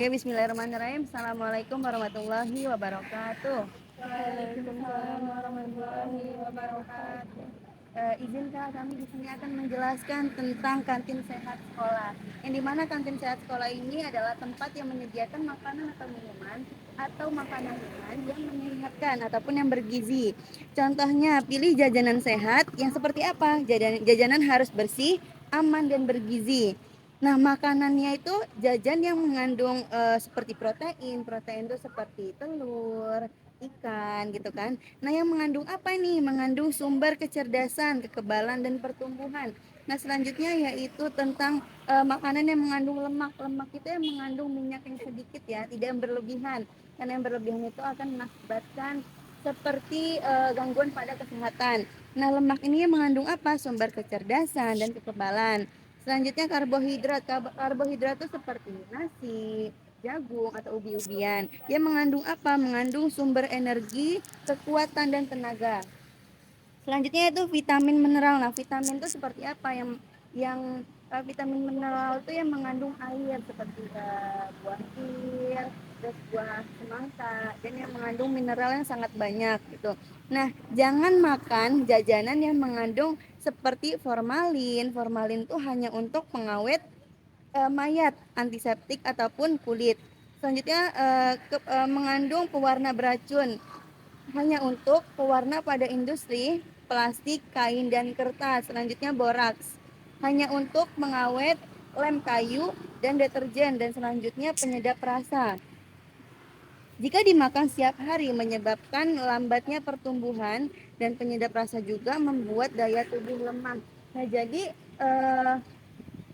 Oke, bismillahirrahmanirrahim. Assalamualaikum warahmatullahi wabarakatuh. Waalaikumsalam warahmatullahi wabarakatuh. Izin Kak, kami di sini akan menjelaskan tentang kantin sehat sekolah. Yang dimana kantin sehat sekolah ini adalah tempat yang menyediakan makanan atau minuman atau makanan ringan yang menyehatkan ataupun yang bergizi. Contohnya, pilih jajanan sehat yang seperti apa? Jajanan harus bersih, aman, dan bergizi. Nah, makanannya itu jajan yang mengandung seperti protein. Protein itu seperti telur, ikan gitu kan. Nah, yang mengandung apa nih? Mengandung sumber kecerdasan, kekebalan, dan pertumbuhan. Nah, selanjutnya yaitu tentang makanan yang mengandung lemak. Lemak itu yang mengandung minyak yang sedikit ya, tidak yang berlebihan. Karena yang berlebihan itu akan mengakibatkan seperti gangguan pada kesehatan. Nah, lemak ini yang mengandung apa? Sumber kecerdasan dan kekebalan. Selanjutnya karbohidrat. Karbohidrat itu seperti nasi, jagung atau ubi-ubian. Yang mengandung apa? Mengandung sumber energi, kekuatan dan tenaga. Selanjutnya itu vitamin mineral. Nah, vitamin itu seperti apa? Yang vitamin mineral itu yang mengandung air seperti buah pir, terus buah semangka, dan yang mengandung mineral yang sangat banyak gitu. Nah, jangan makan jajanan yang mengandung seperti formalin. Formalin itu hanya untuk pengawet mayat, antiseptik ataupun kulit. Selanjutnya mengandung pewarna beracun hanya untuk pewarna pada industri plastik, kain, dan kertas. Selanjutnya boraks hanya untuk mengawet lem kayu dan deterjen. Dan selanjutnya penyedap rasa. Jika dimakan setiap hari menyebabkan lambatnya pertumbuhan, dan penyedap rasa juga membuat daya tubuh lemah. Nah, jadi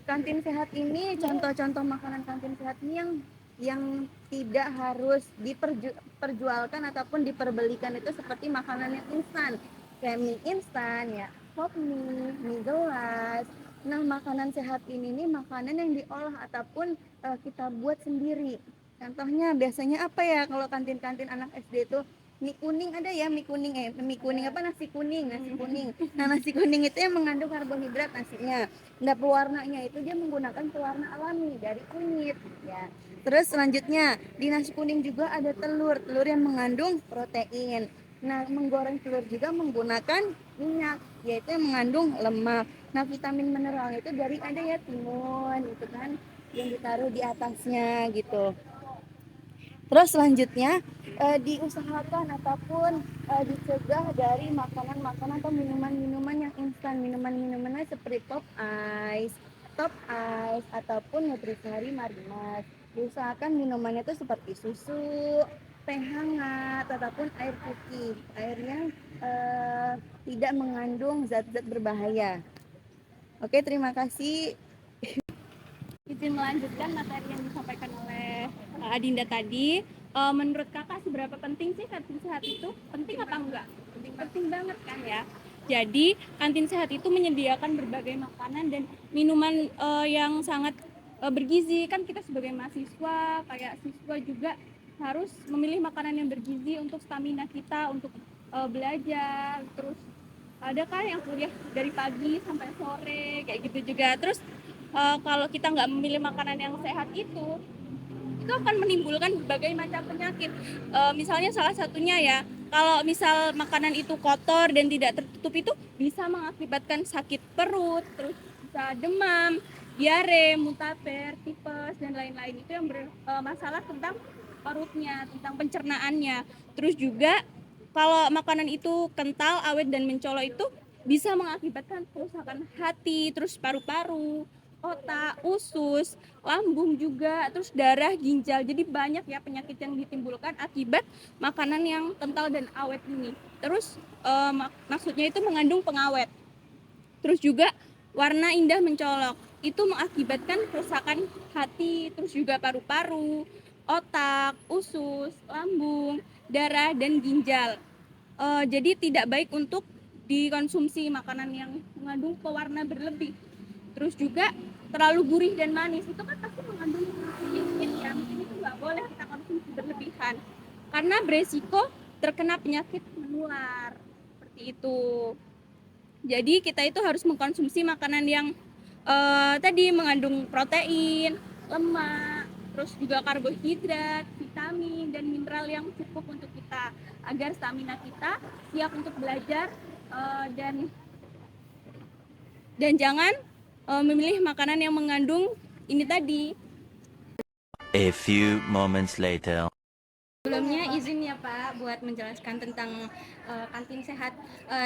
kantin sehat ini, contoh-contoh makanan kantin sehat ini yang tidak harus diperjualkan ataupun diperbelikan itu seperti makanan yang instan, kayak mie instan ya, pop mie gelas. Nah, makanan sehat ini nih makanan yang diolah ataupun kita buat sendiri. Contohnya biasanya apa ya kalau kantin-kantin anak SD itu? Mie kuning ada ya, mie kuning apa, nasi kuning. Nah, nasi kuning itu yang mengandung karbohidrat nasinya. Nah, pewarnanya itu dia menggunakan pewarna alami dari kunyit ya. Terus selanjutnya di nasi kuning juga ada telur yang mengandung protein. Nah, menggoreng telur juga menggunakan minyak, yaitu yang mengandung lemak. Nah, vitamin mineral itu dari ada ya timun gitu kan, yang ditaruh di atasnya gitu. Terus selanjutnya diusahakan ataupun dicegah dari makanan-makanan atau minuman-minuman yang instan. Minuman-minumannya seperti top ice ataupun nutrisari marimas. Diusahakan minumannya itu seperti susu, teh hangat ataupun air putih. Airnya tidak mengandung zat-zat berbahaya. Oke, terima kasih. Izin melanjutkan materi yang disampaikan oleh Adinda tadi. Menurut kakak seberapa penting sih kantin sehat itu? Penting apa enggak? Penting banget kan ya. Jadi kantin sehat itu menyediakan berbagai makanan dan minuman yang sangat bergizi. Kan kita sebagai mahasiswa, kayak siswa juga harus memilih makanan yang bergizi untuk stamina kita, untuk belajar. Terus ada kan yang kuliah dari pagi sampai sore kayak gitu juga. Terus kalau kita nggak memilih makanan yang sehat itu akan menimbulkan berbagai macam penyakit. Misalnya salah satunya ya, kalau misal makanan itu kotor dan tidak tertutup itu bisa mengakibatkan sakit perut, terus bisa demam, diare, muntaber, tipes dan lain-lain. Itu yang bermasalah tentang perutnya, tentang pencernaannya. Terus juga kalau makanan itu kental, awet dan mencolok itu bisa mengakibatkan kerusakan hati, terus paru-paru, otak, usus, lambung juga, terus darah, ginjal. Jadi banyak ya penyakit yang ditimbulkan akibat makanan yang kental dan awet ini. Terus maksudnya itu mengandung pengawet. Terus juga warna indah mencolok. Itu mengakibatkan kerusakan hati, terus juga paru-paru, otak, usus, lambung, darah dan ginjal. Jadi tidak baik untuk dikonsumsi makanan yang mengandung pewarna berlebih. Terus juga terlalu gurih dan manis itu kan pasti mengandung sedikit ya, mungkin itu nggak boleh kita konsumsi berlebihan karena beresiko terkena penyakit menular seperti itu. Jadi kita itu harus mengkonsumsi makanan yang tadi mengandung protein, lemak, terus juga karbohidrat, vitamin dan mineral yang cukup untuk kita agar stamina kita siap untuk belajar, dan jangan memilih makanan yang mengandung ini tadi. A few moments later. Sebelumnya izin ya Pak buat menjelaskan tentang kantin sehat.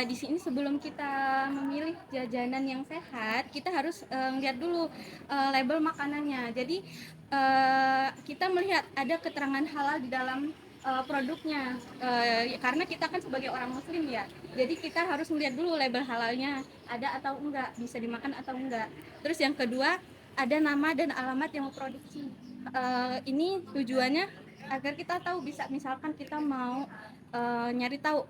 Di sini sebelum kita memilih jajanan yang sehat, kita harus lihat dulu label makanannya. Jadi kita melihat ada keterangan halal di dalam produknya. Karena kita kan sebagai orang muslim ya. Jadi kita harus melihat dulu label halalnya ada atau enggak, bisa dimakan atau enggak. Terus yang kedua, ada nama dan alamat yang memproduksi. Ini tujuannya agar kita tahu, bisa misalkan kita mau nyari tahu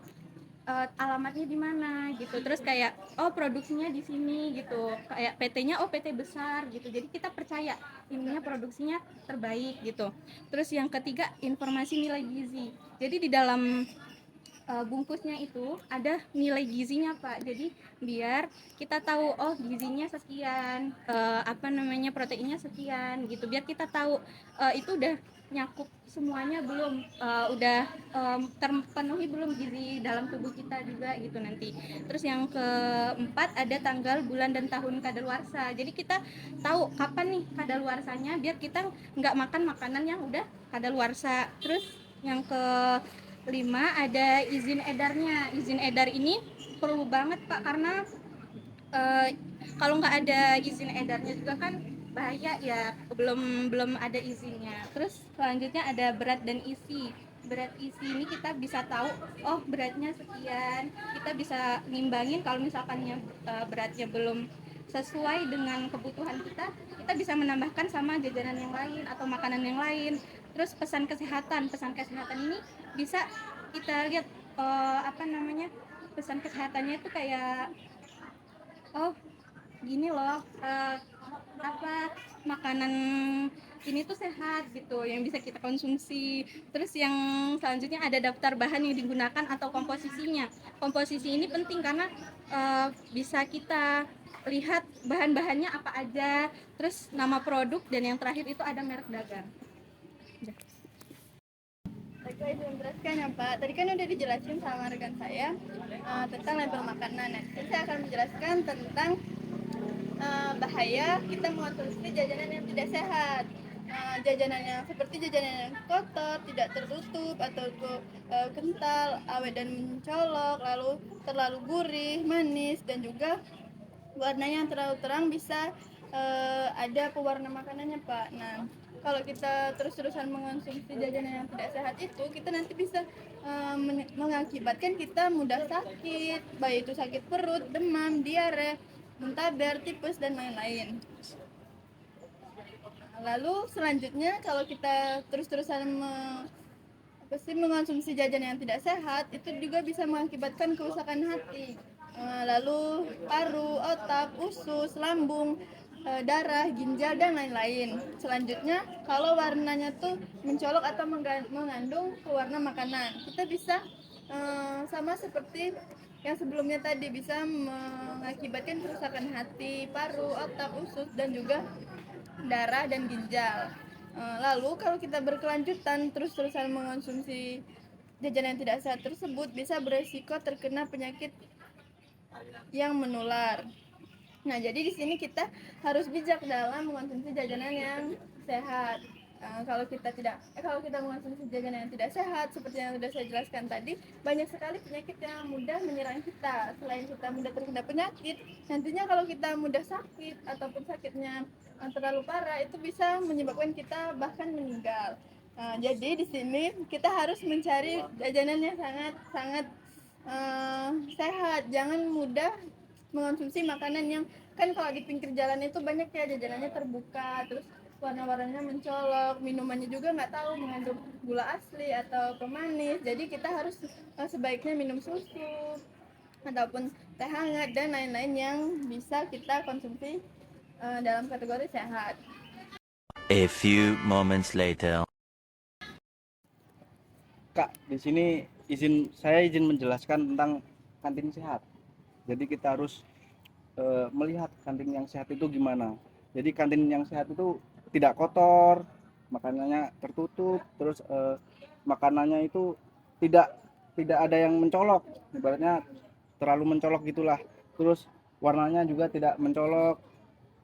alamatnya di mana gitu, terus kayak oh produksinya di sini gitu, kayak PT-nya oh PT besar gitu, jadi kita percaya ininya produksinya terbaik gitu. Terus yang ketiga, informasi nilai gizi. Jadi di dalam bungkusnya itu ada nilai gizinya Pak, jadi biar kita tahu oh gizinya sekian, proteinnya sekian gitu, biar kita tahu itu udah nyakup semuanya belum, udah terpenuhi belum gizi dalam tubuh kita juga gitu nanti. Terus yang keempat, ada tanggal, bulan, dan tahun kadaluarsa. Jadi kita tahu kapan nih kadaluarsanya biar kita nggak makan makanan yang udah kadaluarsa. Terus yang kelima, ada izin edarnya. Izin edar ini perlu banget Pak, karena kalau nggak ada izin edarnya juga kan bahaya ya, belum ada izinnya. Terus selanjutnya ada berat dan isi. Berat isi ini kita bisa tahu oh beratnya sekian, kita bisa nimbangin kalau misalkannya beratnya belum sesuai dengan kebutuhan kita bisa menambahkan sama jajanan yang lain atau makanan yang lain. Terus pesan kesehatan ini bisa kita lihat pesan kesehatannya itu kayak oh gini loh, makanan ini tuh sehat gitu yang bisa kita konsumsi. Terus yang selanjutnya ada daftar bahan yang digunakan atau komposisinya. Komposisi ini penting karena bisa kita lihat bahan-bahannya apa aja, terus nama produk, dan yang terakhir itu ada merek dagang. Baik, izin menjelaskan ya Pak. Tadi kan udah dijelasin sama rekan saya tentang label makanan. Nah, saya akan menjelaskan tentang bahaya kita mengonsumsi jajanan yang tidak sehat. Jajanan yang seperti jajanan yang kotor, tidak tertutup, atau kental, awet dan mencolok, lalu terlalu gurih, manis, dan juga warnanya yang terlalu terang bisa ada pewarna makanannya Pak. Nah, kalau kita terus-terusan mengonsumsi jajanan yang tidak sehat itu, kita nanti bisa mengakibatkan kita mudah sakit, baik itu sakit perut, demam, diare, muntaber, tipes, dan lain-lain. Lalu selanjutnya, kalau kita terus-terusan mengonsumsi jajanan yang tidak sehat, itu juga bisa mengakibatkan kerusakan hati, lalu paru, otak, usus, lambung, darah, ginjal, dan lain-lain. Selanjutnya, kalau warnanya tuh mencolok atau mengandung pewarna makanan, kita bisa sama seperti yang sebelumnya tadi, bisa mengakibatkan kerusakan hati, paru, otak, usus, dan juga darah dan ginjal. Lalu kalau kita berkelanjutan terus-terusan mengonsumsi jajanan yang tidak sehat tersebut, bisa beresiko terkena penyakit yang menular. Nah, jadi di sini kita harus bijak dalam mengonsumsi jajanan yang sehat. Kalau kita mengonsumsi jajanan yang tidak sehat, seperti yang sudah saya jelaskan tadi, banyak sekali penyakit yang mudah menyerang kita. Selain kita mudah terkena penyakit, nantinya kalau kita mudah sakit ataupun sakitnya terlalu parah, itu bisa menyebabkan kita bahkan meninggal. Jadi di sini kita harus mencari jajanan yang sangat sehat. Jangan mudah mengonsumsi makanan yang, kan kalau di pinggir jalan itu banyak ya jajanannya terbuka, terus warna-warnanya mencolok, minumannya juga nggak tahu mengandung gula asli atau pemanis. Jadi kita harus sebaiknya minum susu ataupun teh hangat dan lain-lain yang bisa kita konsumsi dalam kategori sehat. A few moments later. Kak, di sini saya izin menjelaskan tentang kantin sehat. Jadi kita harus melihat kantin yang sehat itu gimana. Jadi kantin yang sehat itu tidak kotor, makanannya tertutup, terus makanannya itu tidak tidak ada yang mencolok, ibaratnya terlalu mencolok gitulah. Terus warnanya juga tidak mencolok,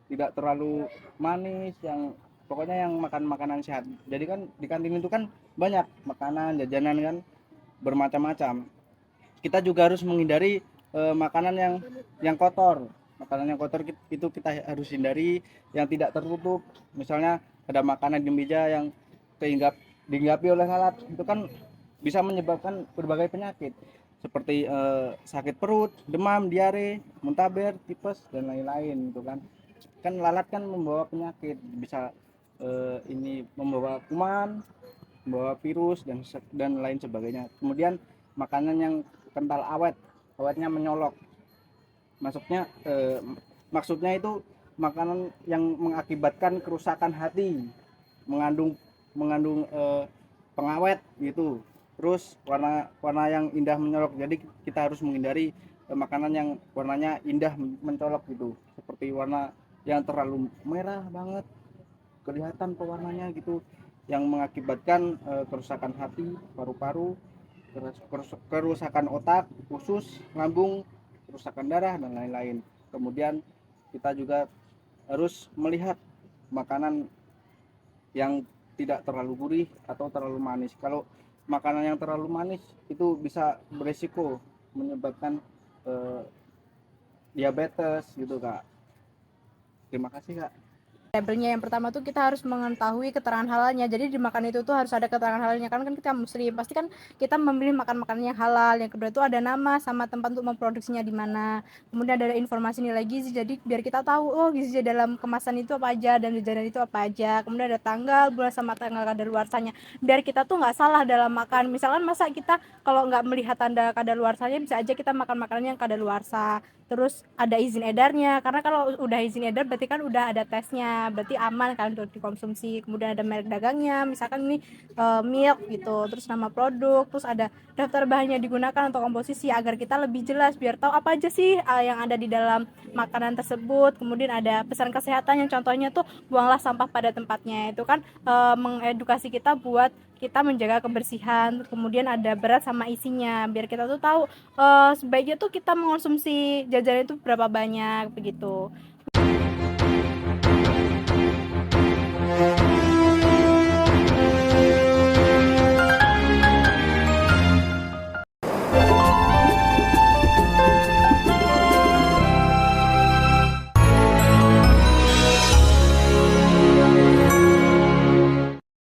tidak terlalu manis, yang pokoknya yang makan makanan sehat. Jadi kan di kantin itu kan banyak makanan jajanan kan bermacam-macam. Kita juga harus menghindari makanan yang kotor. Makanan yang kotor itu kita harus hindari, yang tidak tertutup. Misalnya ada makanan di meja yang dihinggapi oleh lalat, itu kan bisa menyebabkan berbagai penyakit seperti sakit perut, demam, diare, muntaber, tipes dan lain-lain gitu kan. Kan lalat kan membawa penyakit, bisa ini membawa kuman, membawa virus dan lain sebagainya. Kemudian makanan yang kental awetnya menyolok, maksudnya itu makanan yang mengakibatkan kerusakan hati, mengandung mengandung pengawet gitu. Terus warna warna yang indah menyolok, jadi kita harus menghindari makanan yang warnanya indah mencolok gitu, seperti warna yang terlalu merah banget kelihatan pewarnanya gitu, yang mengakibatkan kerusakan hati, paru-paru, kerusakan otak, usus, lambung, kerusakan darah dan lain-lain. Kemudian kita juga harus melihat makanan yang tidak terlalu gurih atau terlalu manis. Kalau makanan yang terlalu manis itu bisa beresiko menyebabkan eh, diabetes gitu kak. Terima kasih kak. Labelnya yang pertama tuh kita harus mengetahui keterangan halalnya. Jadi di makan itu tuh harus ada keterangan halalnya, kan kita muslim, pasti kan kita memilih makan makanan yang halal. Yang kedua itu ada nama sama tempat untuk memproduksinya di mana. Kemudian ada informasi nilai gizi, jadi biar kita tahu oh gizi dalam kemasan itu apa aja dan jajanan itu apa aja. Kemudian ada tanggal, bulan sama tanggal kadaluarsanya. Biar kita tuh nggak salah dalam makan. Misalkan masa kita kalau nggak melihat tanda kadaluarsanya bisa aja kita makan makanan yang kadaluarsa. Terus ada izin edarnya, karena kalau udah izin edar berarti kan udah ada tesnya, berarti aman kan untuk dikonsumsi. Kemudian ada merek dagangnya, misalkan ini milk gitu, terus nama produk, terus ada daftar bahan yang digunakan untuk komposisi agar kita lebih jelas biar tahu apa aja sih yang ada di dalam makanan tersebut. Kemudian ada pesan kesehatan yang contohnya tuh buanglah sampah pada tempatnya, itu kan mengedukasi kita buat kita menjaga kebersihan. Kemudian ada berat sama isinya biar kita tuh tahu sebaiknya tuh kita mengonsumsi jajanan itu berapa banyak begitu.